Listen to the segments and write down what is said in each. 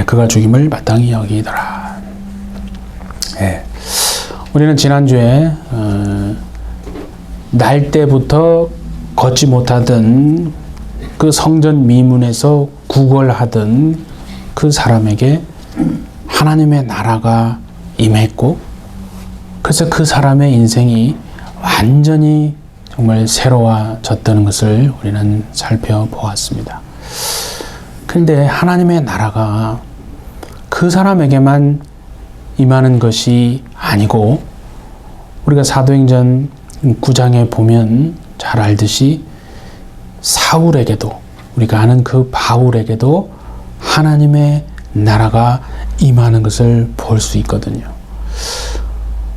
그가 죽임을 마땅히 여기더라. 우리는 지난주에 날 때부터 걷지 못하던 그 성전 미문에서 구걸하던 그 사람에게 하나님의 나라가 임했고, 그래서 그 사람의 인생이 완전히 정말 새로워졌다는 것을 우리는 살펴보았습니다. 그런데 하나님의 나라가 그 사람에게만 임하는 것이 아니고, 우리가 사도행전 9장에 보면 잘 알듯이 사울에게도, 우리가 아는 그 바울에게도 하나님의 나라가 임하는 것을 볼 수 있거든요.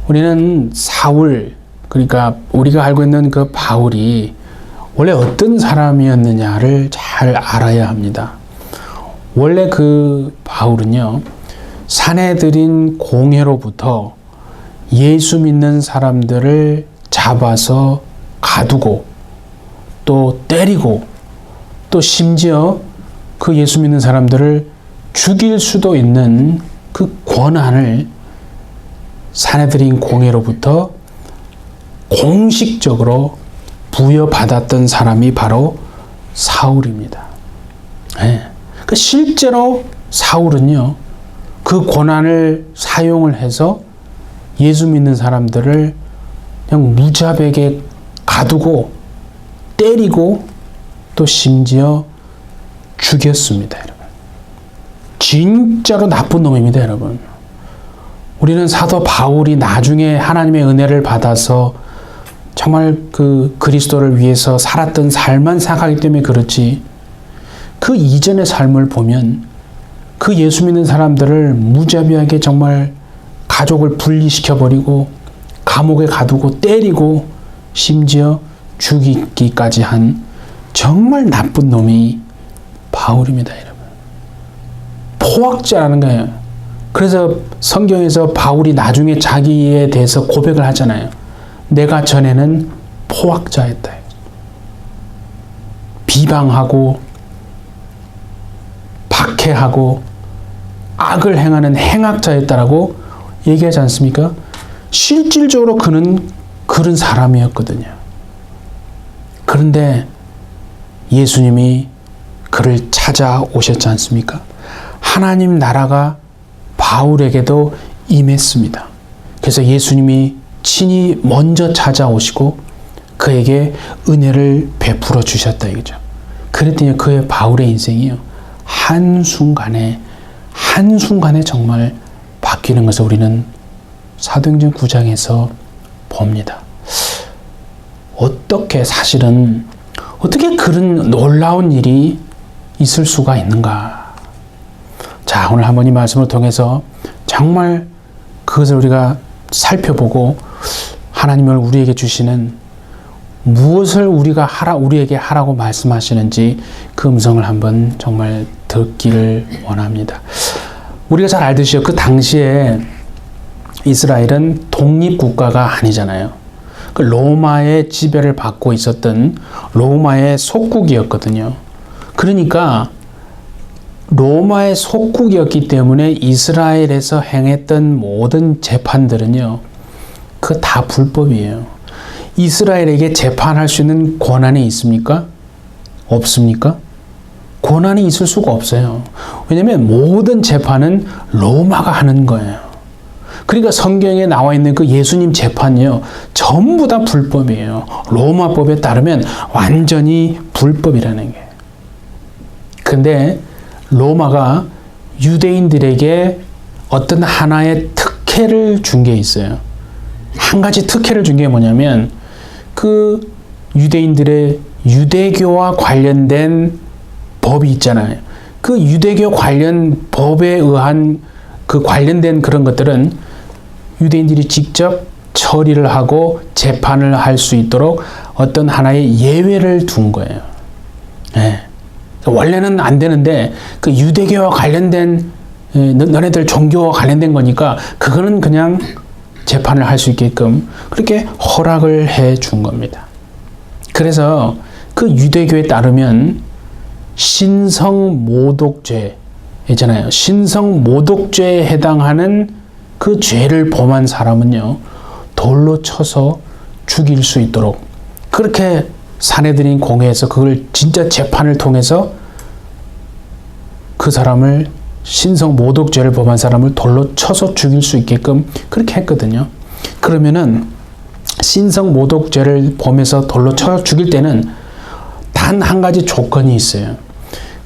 우리는 사울, 그러니까 우리가 알고 있는 그 바울이 원래 어떤 사람이었느냐를 잘 알아야 합니다. 원래 그 바울은요, 사내들인 공회로부터 예수 믿는 사람들을 잡아서 가두고 또 때리고 또 심지어 그 예수 믿는 사람들을 죽일 수도 있는 그 권한을 사내들인 공회로부터 공식적으로 부여받았던 사람이 바로 사울입니다. 실제로 사울은요, 그 권한을 사용을 해서 예수 믿는 사람들을 그냥 무자백에 가두고 때리고 또 심지어 죽였습니다, 여러분. 진짜로 나쁜 놈입니다, 여러분. 우리는 사도 바울이 나중에 하나님의 은혜를 받아서 정말 그 그리스도를 위해서 살았던 삶만 생각하기 때문에 그렇지, 그 이전의 삶을 보면 그 예수 믿는 사람들을 무자비하게 정말 가족을 분리시켜버리고 감옥에 가두고 때리고 심지어 죽이기까지 한 정말 나쁜 놈이 바울입니다, 여러분. 포악자라는 거예요. 그래서 성경에서 바울이 나중에 자기에 대해서 고백을 하잖아요. 내가 전에는 포악자였다. 비방하고 박해하고 악을 행하는 행악자였다라고 얘기하지 않습니까? 실질적으로 그는 그런 사람이었거든요. 그런데 예수님이 그를 찾아오셨지 않습니까? 하나님 나라가 바울에게도 임했습니다. 그래서 예수님이 친히 먼저 찾아오시고 그에게 은혜를 베풀어 주셨다 이거죠. 그랬더니 그의 바울의 인생이요, 한순간에 정말 바뀌는 것을 우리는 사도행전 9장에서 봅니다. 어떻게 그런 놀라운 일이 있을 수가 있는가? 자, 오늘 한번 이 말씀을 통해서 정말 그것을 우리가 살펴보고 하나님을 우리에게 주시는 무엇을 우리에게 하라고 말씀하시는지 그 음성을 한번 정말 듣기를 원합니다. 우리가 잘 알듯이요, 그 당시에 이스라엘은 독립국가가 아니잖아요. 그 로마의 지배를 받고 있었던 로마의 속국이었거든요. 그러니까 로마의 속국이었기 때문에 이스라엘에서 행했던 모든 재판들은요, 그거 다 불법이에요. 이스라엘에게 재판할 수 있는 권한이 있습니까? 없습니까? 권한이 있을 수가 없어요. 왜냐하면 모든 재판은 로마가 하는 거예요. 그러니까 성경에 나와 있는 그 예수님 재판이요, 전부 다 불법이에요. 로마법에 따르면 완전히 불법이라는 게. 근데 로마가 유대인들에게 어떤 하나의 특혜를 준 게 있어요. 한 가지 특혜를 준 게 뭐냐면, 그 유대인들의 유대교와 관련된 법이 있잖아요. 그 유대교 관련 법에 의한 그 관련된 그런 것들은 유대인들이 직접 처리를 하고 재판을 할 수 있도록 어떤 하나의 예외를 둔 거예요. 원래는 안 되는데 그 유대교와 관련된, 너네들 종교와 관련된 거니까 그거는 그냥 재판을 할 수 있게끔 그렇게 허락을 해 준 겁니다. 그래서 그 유대교에 따르면 신성모독죄, 있잖아요. 신성 모독죄에 해당하는 그 죄를 범한 사람은요, 돌로 쳐서 죽일 수 있도록 그렇게 사내들인 공회에서 그걸 진짜 재판을 통해서 그 사람을 신성 모독죄를 범한 사람을 돌로 쳐서 죽일 수 있게끔 그렇게 했거든요. 그러면은 신성 모독죄를 범해서 돌로 쳐 죽일 때는 단 한 가지 조건이 있어요.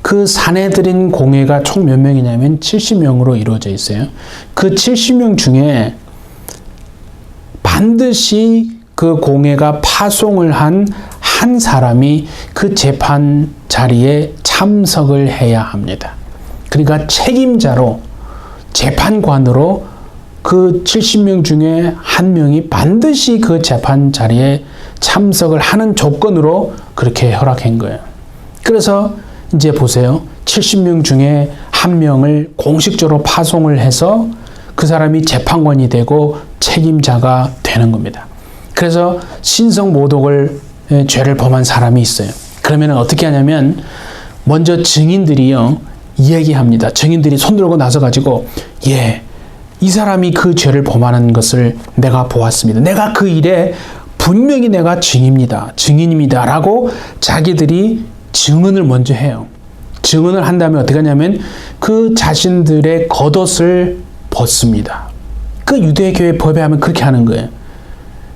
그 사내들인 공회가 총 몇 명이냐면 70명으로 이루어져 있어요. 그 70명 중에 반드시 그 공회가 파송을 한 사람이 그 재판 자리에 참석을 해야 합니다. 그러니까 책임자로, 재판관으로 그 70명 중에 한 명이 반드시 그 재판 자리에 참석을 하는 조건으로 그렇게 허락한 거예요. 그래서 이제 보세요. 70명 중에 한 명을 공식적으로 파송을 해서 그 사람이 재판관이 되고 책임자가 되는 겁니다. 그래서 신성 모독을 죄를 범한 사람이 있어요. 그러면 어떻게 하냐면 먼저 증인들이요 이야기합니다. 증인들이 손들고 나서가지고 이 사람이 그 죄를 범하는 것을 내가 보았습니다. 내가 그 일에 분명히 내가 증인입니다 라고 자기들이 증언을 먼저 해요. 증언을 한 다음에 어떻게 하냐면 그 자신들의 겉옷을 벗습니다. 그 유대교회 법에 하면 그렇게 하는 거예요.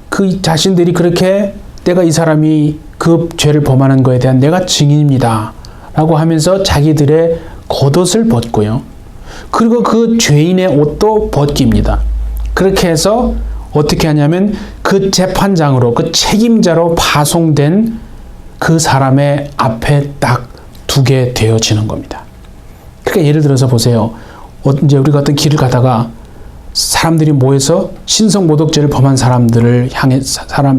그 자신들이 그렇게 내가 이 사람이 그 죄를 범하는 거에 대한 내가 증인입니다 라고 하면서 자기들의 겉옷을 벗고요. 그리고 그 죄인의 옷도 벗깁니다. 그렇게 해서 어떻게 하냐면 그 재판장으로, 그 책임자로 파송된 그 사람의 앞에 딱 두게 되어지는 겁니다. 그러니까 예를 들어서 보세요. 이제 우리가 어떤 길을 가다가 사람들이 모여서 신성 모독죄를 범한 사람들을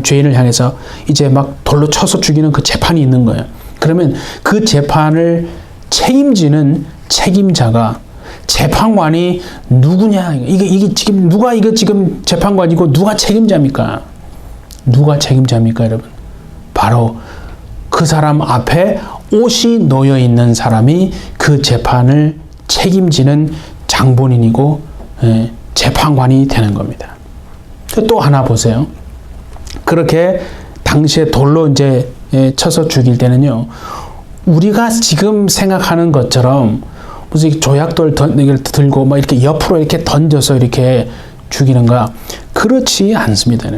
죄인을 향해서 이제 막 돌로 쳐서 죽이는 그 재판이 있는 거예요. 그러면 그 재판을 책임지는 책임자가 재판관이 누구냐? 이게 지금 누가 지금 재판관이고 누가 책임자입니까? 누가 책임자입니까, 여러분? 바로 그 사람 앞에 옷이 놓여 있는 사람이 그 재판을 책임지는 장본인이고 재판관이 되는 겁니다. 또 하나 보세요. 그렇게 당시에 돌로 이제 쳐서 죽일 때는요, 우리가 지금 생각하는 것처럼 무슨 조약돌 들고 막 이렇게 옆으로 이렇게 던져서 이렇게 죽이는가? 그렇지 않습니다.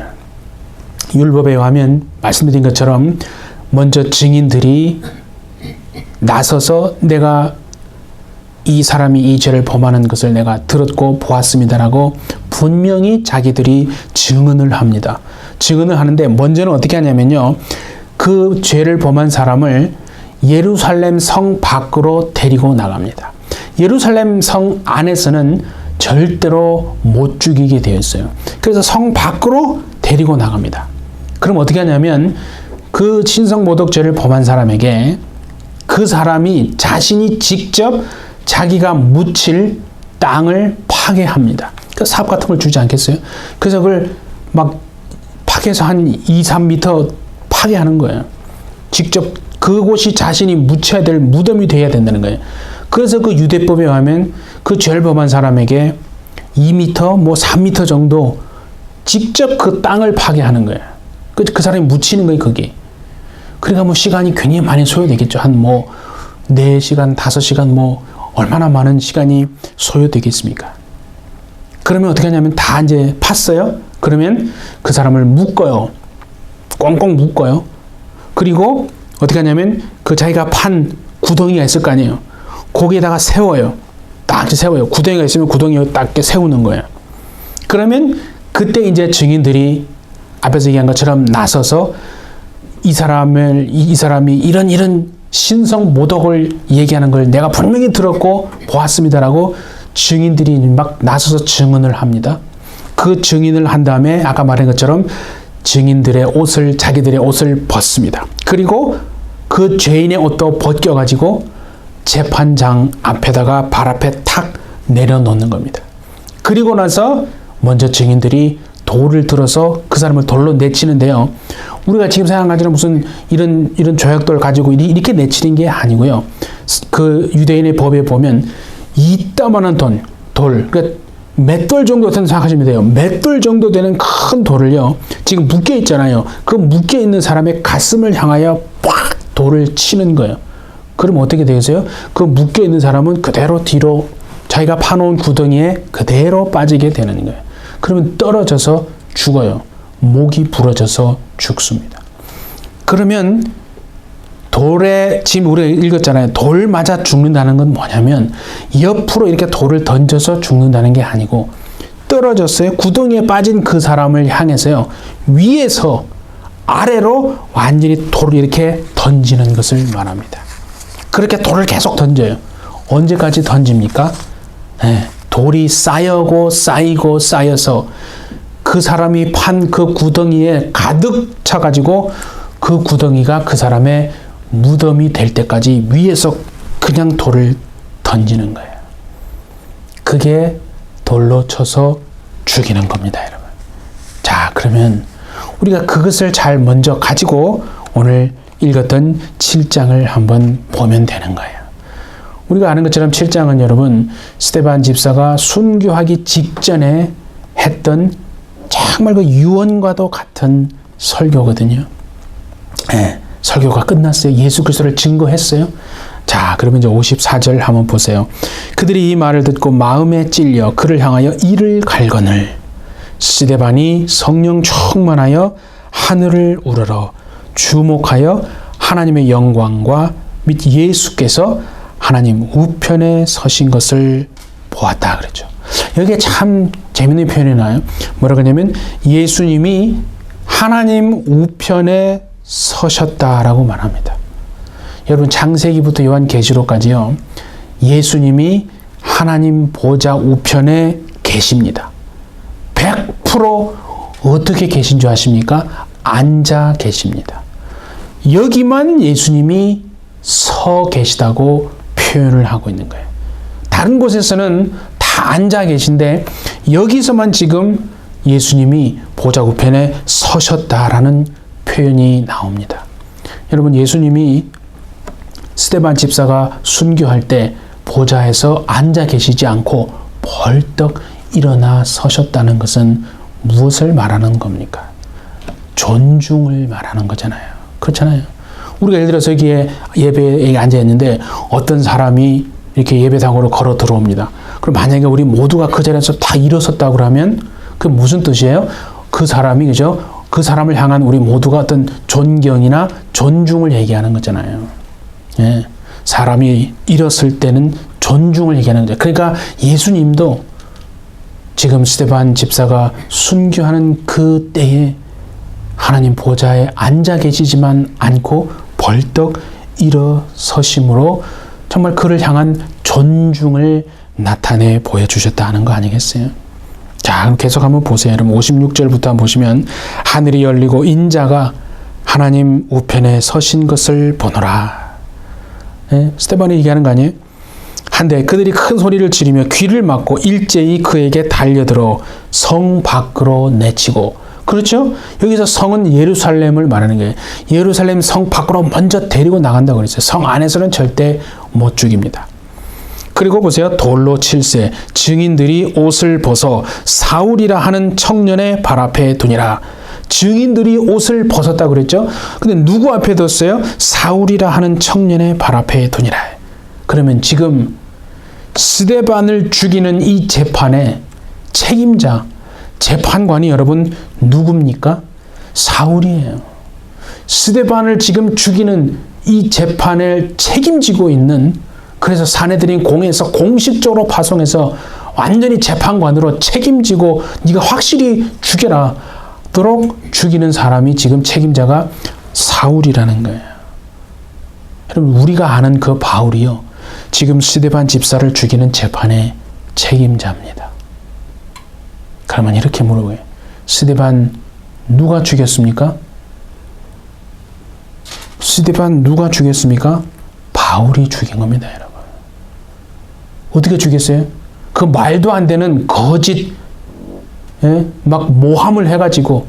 율법에 의하면 말씀드린 것처럼 먼저 증인들이 나서서 내가 이 사람이 이 죄를 범하는 것을 내가 들었고 보았습니다라고 분명히 자기들이 증언을 합니다. 증언을 하는데 먼저는 어떻게 하냐면요, 그 죄를 범한 사람을 예루살렘 성 밖으로 데리고 나갑니다. 예루살렘 성 안에서는 절대로 못 죽이게 되어 있어요. 그래서 성 밖으로 데리고 나갑니다. 그럼 어떻게 하냐면 그 신성 모독죄를 범한 사람에게 그 사람이 자신이 직접 자기가 묻힐 땅을 파괴합니다. 그 사업 같은 걸 주지 않겠어요? 그래서 그걸 막 파괴해서 한 2, 3m 파괴하는 거예요. 직접 그곳이 자신이 묻혀야 될 무덤이 되어야 된다는 거예요. 그래서 그 유대법에 의하면 그 죄를 범한 사람에게 2m, 뭐 3m 정도 직접 그 땅을 파괴하는 거예요. 그 사람이 묻히는 거예요, 거기. 그러니까 뭐 시간이 굉장히 많이 소요되겠죠. 한 뭐 4시간, 5시간 뭐 얼마나 많은 시간이 소요되겠습니까? 그러면 어떻게 하냐면 다 이제 팠어요. 그러면 그 사람을 묶어요. 꽁꽁 묶어요. 그리고 어떻게 하냐면 그 자기가 판 구덩이가 있을 거 아니에요. 거기에다가 세워요. 딱 세워요. 구덩이가 있으면 구덩이에 딱 세우는 거예요. 그러면 그때 이제 증인들이 앞에서 얘기한 것처럼 나서서 이 사람이 이런 신성 모독을 얘기하는 걸 내가 분명히 들었고 보았습니다라고 증인들이 막 나서서 증언을 합니다. 그 증인을 한 다음에 아까 말한 것처럼 자기들의 옷을 벗습니다. 그리고 그 죄인의 옷도 벗겨가지고 재판장 앞에다가 발 앞에 탁 내려놓는 겁니다. 그리고 나서 먼저 증인들이 돌을 들어서 그 사람을 돌로 내치는데요. 우리가 지금 생각하지는 무슨 이런 조약돌 가지고 이렇게 내치는 게 아니고요. 그 유대인의 법에 보면 이따만한 돌, 그러니까 맷돌 정도 된다고 생각하시면 돼요. 맷돌 정도 되는 큰 돌을요, 지금 묶여 있잖아요. 그 묶여 있는 사람의 가슴을 향하여 빡 돌을 치는 거예요. 그럼 어떻게 되겠어요? 그 묶여 있는 사람은 그대로 뒤로 자기가 파놓은 구덩이에 그대로 빠지게 되는 거예요. 그러면 떨어져서 죽어요. 목이 부러져서 죽습니다. 그러면 돌에, 지금 우리가 읽었잖아요. 돌 맞아 죽는다는 건 뭐냐면 옆으로 이렇게 돌을 던져서 죽는다는 게 아니고 떨어졌어요. 구덩이에 빠진 그 사람을 향해서요, 위에서 아래로 완전히 돌을 이렇게 던지는 것을 말합니다. 그렇게 돌을 계속 던져요. 언제까지 던집니까? 돌이 쌓이고 쌓여서 그 사람이 판 그 구덩이에 가득 차가지고 그 구덩이가 그 사람의 무덤이 될 때까지 위에서 그냥 돌을 던지는 거예요. 그게 돌로 쳐서 죽이는 겁니다, 여러분. 자, 그러면 우리가 그것을 잘 먼저 가지고 오늘 읽었던 7장을 한번 보면 되는 거예요. 우리가 아는 것처럼 7장은 여러분, 스데반 집사가 순교하기 직전에 했던 정말 그 유언과도 같은 설교거든요. 설교가 끝났어요. 예수 그리스도를 증거했어요. 자, 그러면 이제 54절 한번 보세요. 그들이 이 말을 듣고 마음에 찔려 그를 향하여 이를 갈거늘 스데반이 성령 충만하여 하늘을 우러러 주목하여 하나님의 영광과 및 예수께서 하나님 우편에 서신 것을 보았다 그랬죠. 여기에 참 재밌는 표현이 나요. 뭐라고 하냐면 예수님이 하나님 우편에 서셨다라고 말합니다. 여러분, 창세기부터 요한계시록까지요, 예수님이 하나님 보좌 우편에 계십니다. 100% 어떻게 계신 줄 아십니까? 앉아 계십니다. 여기만 예수님이 서 계시다고 표현을 하고 있는 거예요. 다른 곳에서는 다 앉아 계신데 여기서만 지금 예수님이 보좌 우편에 서셨다라는 표현이 나옵니다. 여러분, 예수님이 스데반 집사가 순교할 때 보좌에서 앉아 계시지 않고 벌떡 일어나 서셨다는 것은 무엇을 말하는 겁니까? 존중을 말하는 거잖아요. 그렇잖아요. 우리가 예를 들어서 여기에 예배에 앉아 있는데 어떤 사람이 이렇게 예배당으로 걸어 들어옵니다. 그럼 만약에 우리 모두가 그 자리에서 다 일어섰다고 하면 그게 무슨 뜻이에요? 그 사람이, 그죠? 그 사람을 향한 우리 모두가 어떤 존경이나 존중을 얘기하는 거잖아요. 예. 사람이 일었을 때는 존중을 얘기하는 거죠. 그러니까 예수님도 지금 스데반 집사가 순교하는 그 때에 하나님 보좌에 앉아 계시지만 않고 벌떡 일어서심으로 정말 그를 향한 존중을 나타내 보여주셨다는 거 아니겠어요? 자, 그럼 계속 한번 보세요. 여러분, 56절부터 한번 보시면 하늘이 열리고 인자가 하나님 우편에 서신 것을 보노라. 예? 스데반이 얘기하는 거 아니에요? 한데 그들이 큰 소리를 지르며 귀를 막고 일제히 그에게 달려들어 성 밖으로 내치고, 그렇죠? 여기서 성은 예루살렘을 말하는 거예요. 예루살렘 성 밖으로 먼저 데리고 나간다고 그랬어요. 성 안에서는 절대 못 죽입니다. 그리고 보세요. 돌로 칠세 증인들이 옷을 벗어 사울이라 하는 청년의 발 앞에 두니라. 증인들이 옷을 벗었다고 그랬죠? 근데 누구 앞에 뒀어요? 사울이라 하는 청년의 발 앞에 두니라. 그러면 지금 스데반을 죽이는 이 재판의 책임자, 재판관이 여러분 누굽니까? 사울이에요. 스데반을 지금 죽이는 이 재판을 책임지고 있는, 그래서 사내들인 공회에서 공식적으로 파송해서 완전히 재판관으로 책임지고 네가 확실히 죽여라도록 죽이는 사람이 지금 책임자가 사울이라는 거예요. 여러분, 우리가 아는 그 바울이요, 지금 스데반 집사를 죽이는 재판의 책임자입니다. 그러면 이렇게 물어봐요. 스데반 누가 죽였습니까? 스데반 누가 죽였습니까? 바울이 죽인 겁니다, 여러분. 어떻게 죽였어요? 그 말도 안 되는 거짓, 예? 막 모함을 해가지고,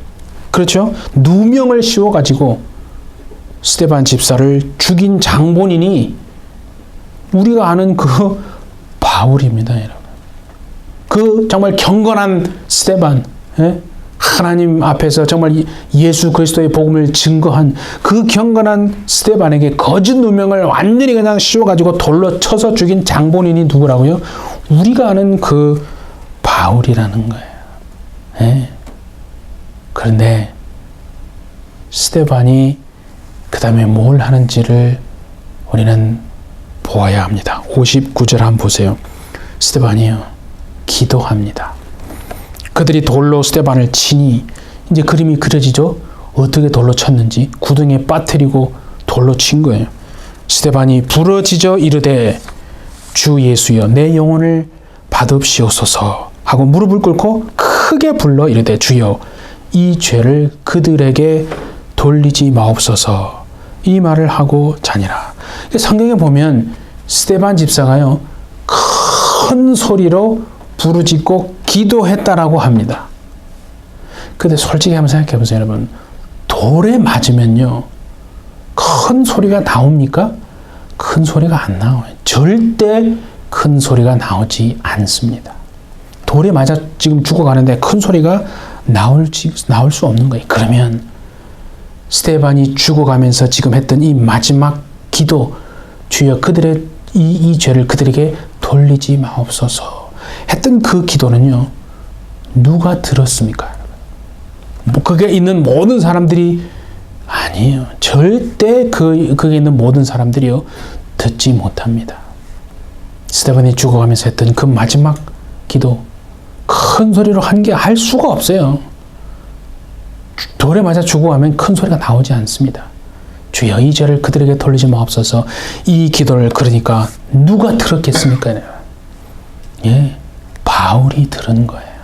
그렇죠? 누명을 씌워가지고 스데반 집사를 죽인 장본인이 우리가 아는 그 바울입니다, 여러분. 그 정말 경건한 스데반, 예? 하나님 앞에서 정말 예수 그리스도의 복음을 증거한 그 경건한 스데반에게 거짓 누명을 완전히 그냥 씌워가지고 돌로 쳐서 죽인 장본인이 누구라고요? 우리가 아는 그 바울이라는 거예요. 예? 그런데 스데반이 그 다음에 뭘 하는지를 우리는 보아야 합니다. 59절 한번 보세요. 스데반이요, 기도합니다. 그들이 돌로 스데반을 치니 이제 그림이 그려지죠. 어떻게 돌로 쳤는지 구덩이에 빠뜨리고 돌로 친 거예요. 스데반이 부러지져 이르되 주 예수여 내 영혼을 받읍시옵소서 하고 무릎을 꿇고 크게 불러 이르되 주여 이 죄를 그들에게 돌리지 마옵소서 이 말을 하고 자니라. 성경에 보면 스데반 집사가요 큰 소리로 부르짖고 기도했다라고 합니다. 근데 솔직히 한번 생각해 보세요, 여러분. 돌에 맞으면요 큰 소리가 나옵니까? 큰 소리가 안 나와요. 절대 큰 소리가 나오지 않습니다. 돌에 맞아 지금 죽어가는데 큰 소리가 나올 수 없는 거예요. 그러면 스데반이 죽어가면서 지금 했던 이 마지막 기도, 주여 그들의 이 죄를 그들에게 돌리지 마옵소서 했던 그 기도는요 누가 들었습니까? 거기에 있는 모든 사람들이 아니에요. 절대 거기에 있는 모든 사람들이요 듣지 못합니다. 스데반이 죽어가면서 했던 그 마지막 기도, 큰 소리로 할 수가 없어요. 돌에 맞아 죽어가면 큰 소리가 나오지 않습니다. 주여 이 죄를 그들에게 돌리지 마옵소서. 이 기도를 그러니까 누가 들었겠습니까? 예, 바울이 들은 거예요.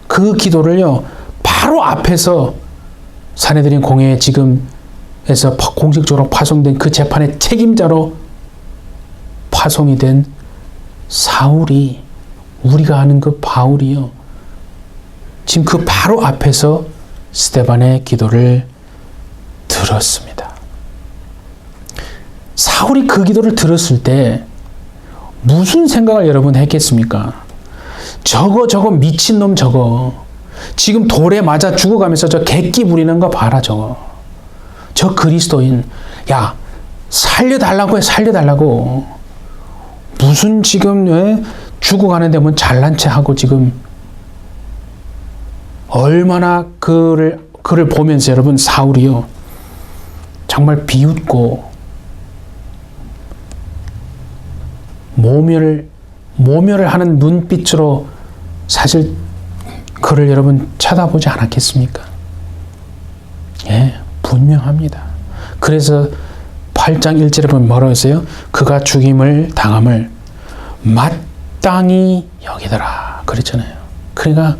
그 기도를요 바로 앞에서 사내들인 공회에 지금에서 공식적으로 파송된 그 재판의 책임자로 파송이 된 사울이, 우리가 아는 그 바울이요 지금 그 바로 앞에서 스데반의 기도를 들었습니다. 사울이 그 기도를 들었을 때 무슨 생각을 여러분 했겠습니까? 저거 미친놈 저거 지금 돌에 맞아 죽어가면서 저 객기 부리는 거 봐라 저거. 저 그리스도인, 야 살려달라고 해, 살려달라고. 무슨 지금 왜 죽어가는데 뭐 잘난 체 하고 지금. 얼마나 그를 보면서 여러분 사울이요 정말 비웃고 모멸을 하는 눈빛으로 사실 그를 여러분 쳐다보지 않았겠습니까? 예, 분명합니다. 그래서 8장 1절에 보면 뭐라고 했어요? 그가 죽임을 당함을 마땅히 여기더라 그랬잖아요. 그러니까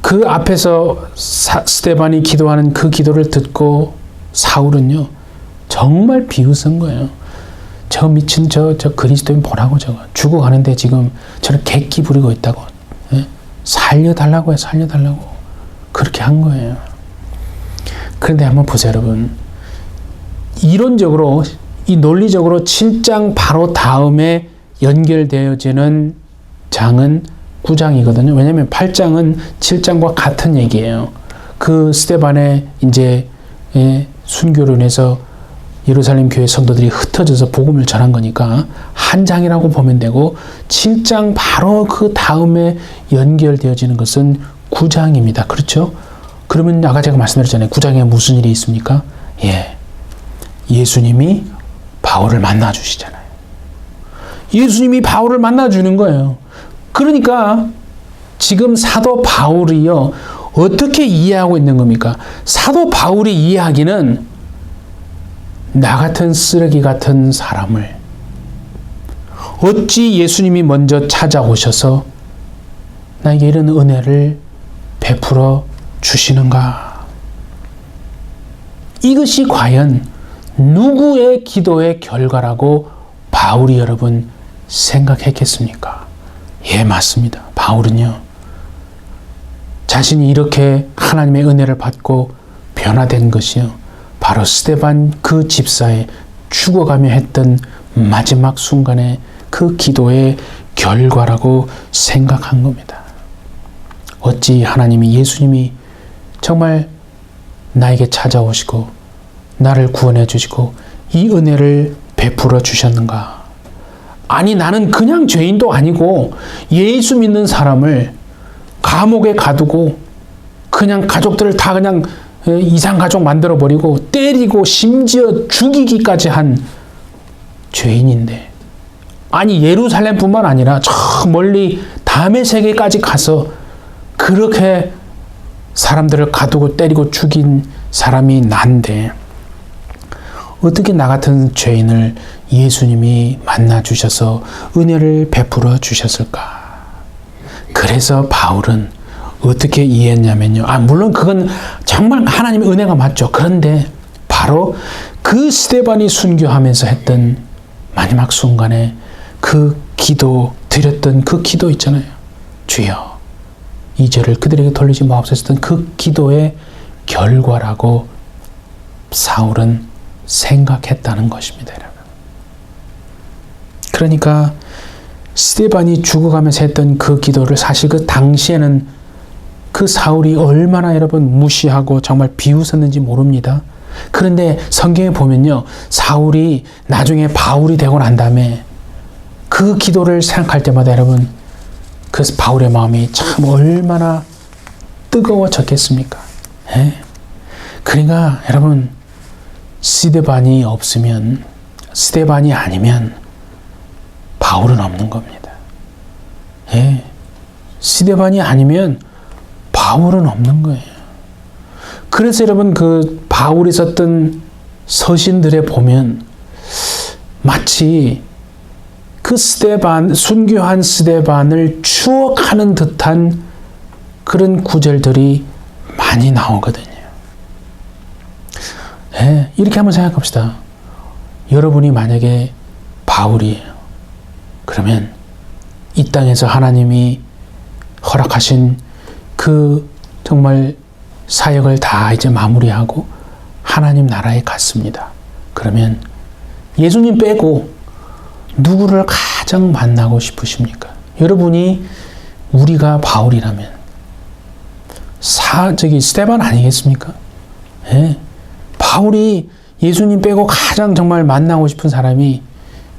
그 앞에서 스데반이 기도하는 그 기도를 듣고 사울은요 정말 비웃은 거예요. 저 미친 저 그리스도인 보라고 저거 죽어가는데 지금 저를 객기 부리고 있다고. 예? 살려달라고 해, 살려달라고. 그렇게 한 거예요. 그런데 한번 보세요, 여러분. 이론적으로, 이 논리적으로 7장 바로 다음에 연결되어지는 장은 9장이거든요. 왜냐하면 8장은 7장과 같은 얘기예요. 그 스데반의 이제 순교로 인해서 예루살렘 교회 성도들이 흩어져서 복음을 전한 거니까 한 장이라고 보면 되고 7장 바로 그 다음에 연결되어지는 것은 9장입니다. 그렇죠? 그러면 아까 제가 말씀드렸잖아요. 9장에 무슨 일이 있습니까? 예, 예수님이 바울을 만나주시잖아요. 예수님이 바울을 만나주는 거예요. 그러니까 지금 사도 바울이요 어떻게 이해하고 있는 겁니까? 사도 바울이 이해하기는 나 같은 쓰레기 같은 사람을 어찌 예수님이 먼저 찾아오셔서 나에게 이런 은혜를 베풀어 주시는가? 이것이 과연 누구의 기도의 결과라고 바울이 여러분 생각했겠습니까? 예, 맞습니다. 바울은요 자신이 이렇게 하나님의 은혜를 받고 변화된 것이요 바로 스데반 그 집사의 죽어가며 했던 마지막 순간에 그 기도의 결과라고 생각한 겁니다. 어찌 하나님이, 예수님이 정말 나에게 찾아오시고 나를 구원해 주시고 이 은혜를 베풀어 주셨는가? 아니, 나는 그냥 죄인도 아니고 예수 믿는 사람을 감옥에 가두고 그냥 가족들을 다 그냥 이상가족 만들어버리고 때리고 심지어 죽이기까지 한 죄인인데, 아니 예루살렘뿐만 아니라 저 멀리 다메섹에까지 가서 그렇게 사람들을 가두고 때리고 죽인 사람이 난데 어떻게 나 같은 죄인을 예수님이 만나 주셔서 은혜를 베풀어 주셨을까? 그래서 바울은 어떻게 이해했냐면요. 물론 그건 정말 하나님의 은혜가 맞죠. 그런데 바로 그 스데반이 순교하면서 했던 마지막 순간에 그 기도, 드렸던 그 기도 있잖아요. 주여, 이 죄를 그들에게 돌리지 마옵소서 했던 그 기도의 결과라고 사울은 생각했다는 것입니다, 여러분. 그러니까 스데반이 죽어가면서 했던 그 기도를 사실 그 당시에는 그 사울이 얼마나 여러분 무시하고 정말 비웃었는지 모릅니다. 그런데 성경에 보면요, 사울이 나중에 바울이 되고 난 다음에 그 기도를 생각할 때마다 여러분 그 바울의 마음이 참 얼마나 뜨거워졌겠습니까? 그러니까 여러분 스데반이 없으면, 스데반이 아니면 바울은 없는 겁니다. 스데반이 아니면 바울은 없는 거예요. 그래서 여러분 그 바울이 썼던 서신들에 보면 마치 그 스데반, 순교한 스데반을 추억하는 듯한 그런 구절들이 많이 나오거든요. 이렇게 한번 생각합시다. 여러분이 만약에 바울이에요. 그러면 이 땅에서 하나님이 허락하신 그 정말 사역을 다 이제 마무리하고 하나님 나라에 갔습니다. 그러면 예수님 빼고 누구를 가장 만나고 싶으십니까? 여러분이 우리가 바울이라면 스데반 아니겠습니까? 바울이 예수님 빼고 가장 정말 만나고 싶은 사람이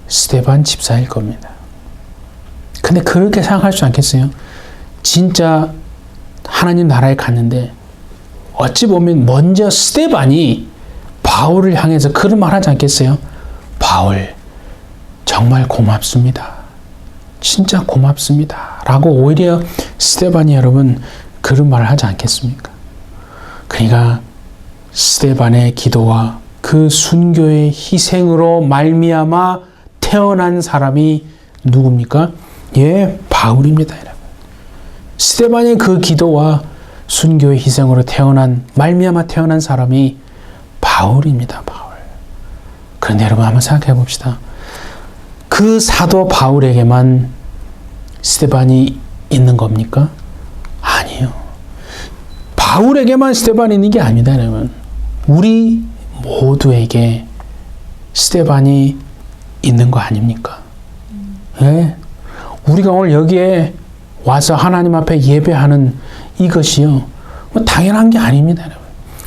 스데반 집사일 겁니다. 근데 그렇게 생각할 수 않겠어요? 진짜 하나님 나라에 갔는데 어찌 보면 먼저 스데반이 바울을 향해서 그런 말 하지 않겠어요? 바울, 정말 고맙습니다. 진짜 고맙습니다. 라고 오히려 스데반이 여러분 그런 말을 하지 않겠습니까? 그러니까 스데반의 기도와 그 순교의 희생으로 말미암아 태어난 사람이 누굽니까? 바울입니다, 여러분. 스데반의 그 기도와 순교의 희생으로 말미암아 태어난 사람이 바울입니다, 바울. 그런데 여러분 한번 생각해 봅시다. 그 사도 바울에게만 스데반이 있는 겁니까? 아니요. 바울에게만 스데반이 있는 게 아닙니다, 여러분. 우리 모두에게 스데반이 있는 거 아닙니까? 우리가 오늘 여기에 와서 하나님 앞에 예배하는 이것이요, 당연한 게 아닙니다, 여러분.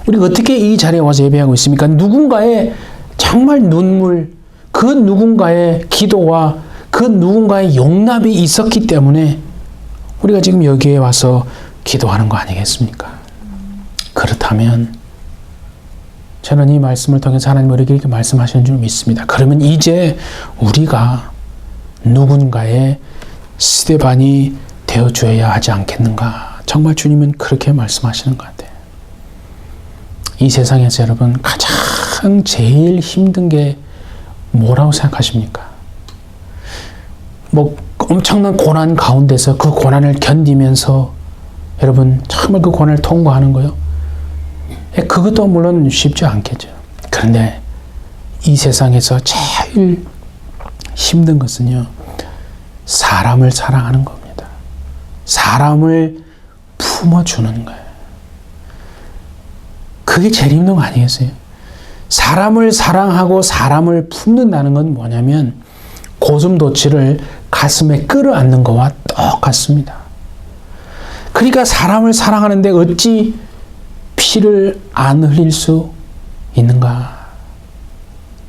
우리가 어떻게 이 자리에 와서 예배하고 있습니까? 누군가의 정말 눈물, 그 누군가의 기도와 그 누군가의 용납이 있었기 때문에 우리가 지금 여기에 와서 기도하는 거 아니겠습니까? 그렇다면 저는 이 말씀을 통해서 하나님 우리에게 이렇게 말씀하시는 줄 믿습니다. 그러면 이제 우리가 누군가의 스데반이 되어줘야 하지 않겠는가? 정말 주님은 그렇게 말씀하시는 것 같아요. 이 세상에서 여러분 가장 제일 힘든 게 뭐라고 생각하십니까? 엄청난 고난 가운데서 그 고난을 견디면서 여러분 정말 그 고난을 통과하는 거요. 그것도 물론 쉽지 않겠죠. 그런데 이 세상에서 제일 힘든 것은요, 사람을 사랑하는 겁니다. 사람을 품어주는 거예요. 그게 제일 힘든 거 아니겠어요? 사람을 사랑하고 사람을 품는다는 건 뭐냐면 고슴도치를 가슴에 끌어안는 것과 똑같습니다. 그러니까 사람을 사랑하는데 어찌 피를 안 흘릴 수 있는가?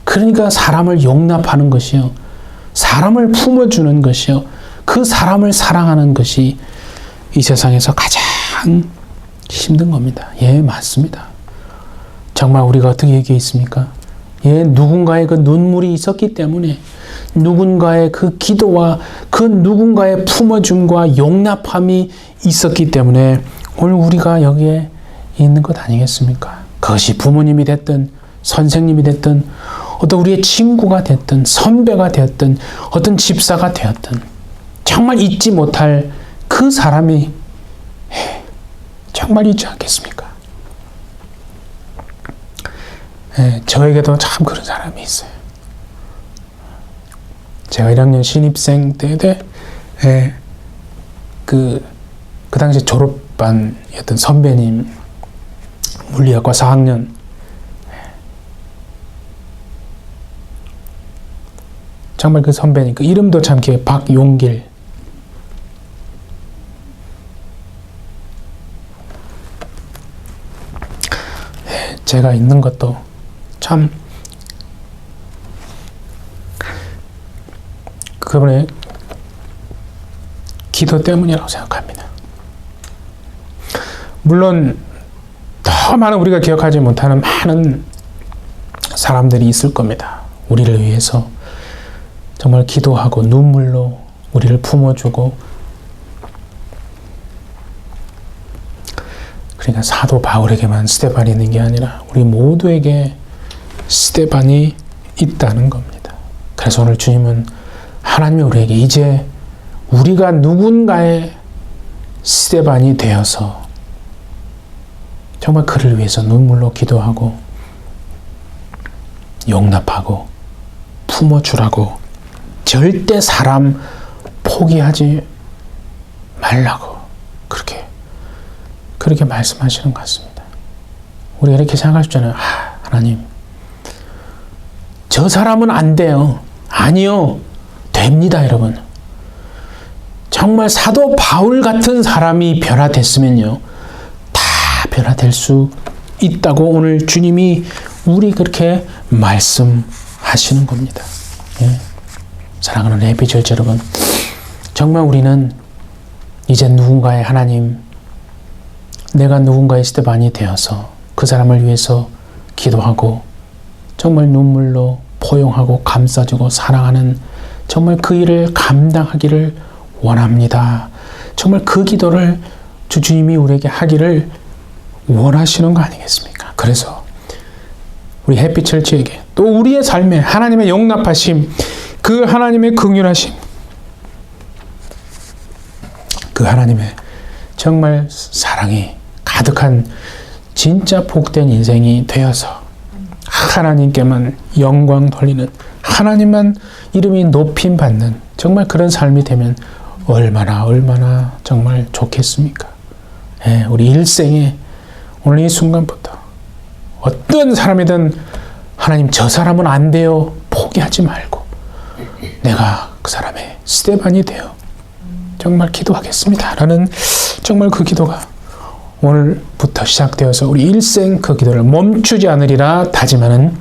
그러니까 사람을 용납하는 것이요, 사람을 품어주는 것이요, 그 사람을 사랑하는 것이 이 세상에서 가장 힘든 겁니다. 예, 맞습니다. 정말 우리가 어떻게 얘기했습니까? 예, 누군가의 그 눈물이 있었기 때문에, 누군가의 그 기도와 그 누군가의 품어줌과 용납함이 있었기 때문에 오늘 우리가 여기에 있는 것 아니겠습니까? 그것이 부모님이 됐든 선생님이 됐든 어떤 우리의 친구가 됐든 선배가 되었든 어떤 집사가 되었든 정말 잊지 못할 그 사람이 정말 있지 않겠습니까? 저에게도 참 그런 사람이 있어요. 제가 1학년 신입생 때 그 당시 졸업반이었던 선배님, 물리학과 4학년, 정말 그 선배님, 그 이름도 참 기억해, 박용길. 제가 있는 것도 참 그분의 기도 때문이라고 생각합니다. 물론 더 많은 우리가 기억하지 못하는 많은 사람들이 있을 겁니다. 우리를 위해서 정말 기도하고 눈물로 우리를 품어주고, 그러니까 사도 바울에게만 스데반이 있는 게 아니라 우리 모두에게 스데반이 있다는 겁니다. 그래서 오늘 주님은 하나님이 우리에게 이제 우리가 누군가의 스데반이 되어서 정말 그를 위해서 눈물로 기도하고 용납하고 품어주라고, 절대 사람 포기하지 말라고 그렇게 말씀하시는 것 같습니다. 우리가 이렇게 생각하시잖아요. 하나님, 저 사람은 안 돼요. 아니요, 됩니다, 여러분. 정말 사도 바울 같은 사람이 변화됐으면요, 다 변화될 수 있다고 오늘 주님이 우리 그렇게 말씀하시는 겁니다. 예. 사랑하는 해피처치 여러분, 정말 우리는 이제 누군가의 하나님, 내가 누군가의 스데반이 되어서 그 사람을 위해서 기도하고 정말 눈물로 포용하고 감싸주고 사랑하는 정말 그 일을 감당하기를 원합니다. 정말 그 기도를 주님이 우리에게 하기를 원하시는 거 아니겠습니까? 그래서 우리 해피처치에게 또 우리의 삶에 하나님의 용납하심, 그 하나님의 긍휼하심, 그 하나님의 정말 사랑이 가득한 진짜 복된 인생이 되어서 하나님께만 영광 돌리는, 하나님만 이름이 높임 받는 정말 그런 삶이 되면 얼마나 정말 좋겠습니까? 예, 우리 일생에 오늘 이 순간부터 어떤 사람이든 하나님, 저 사람은 안 돼요 포기하지 말고 내가 그 사람의 스데반이 되어 정말 기도하겠습니다 라는 정말 그 기도가 오늘부터 시작되어서 우리 일생 그 기도를 멈추지 않으리라 다짐하는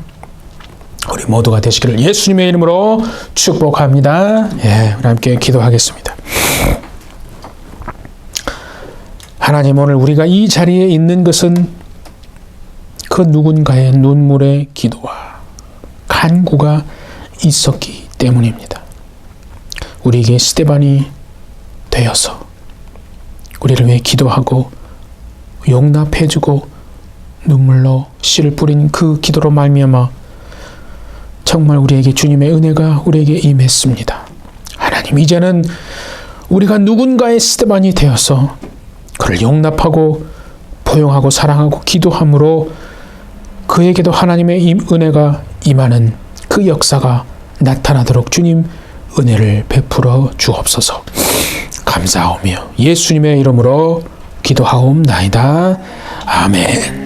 우리 모두가 되시기를 예수님의 이름으로 축복합니다. 예, 우리 함께 기도하겠습니다. 하나님, 오늘 우리가 이 자리에 있는 것은 그 누군가의 눈물의 기도와 간구가 있었기 때문입니다. 우리에게 스데반이 되어서 우리를 위해 기도하고 용납해주고 눈물로 씨를 뿌린 그 기도로 말미암아 정말 우리에게 주님의 은혜가 우리에게 임했습니다. 하나님, 이제는 우리가 누군가의 스데반이 되어서 그를 용납하고 포용하고 사랑하고 기도함으로 그에게도 하나님의 은혜가 임하는 그 역사가 나타나도록 주님 은혜를 베풀어 주옵소서. 감사하오며 예수님의 이름으로 기도하옵나이다. 아멘.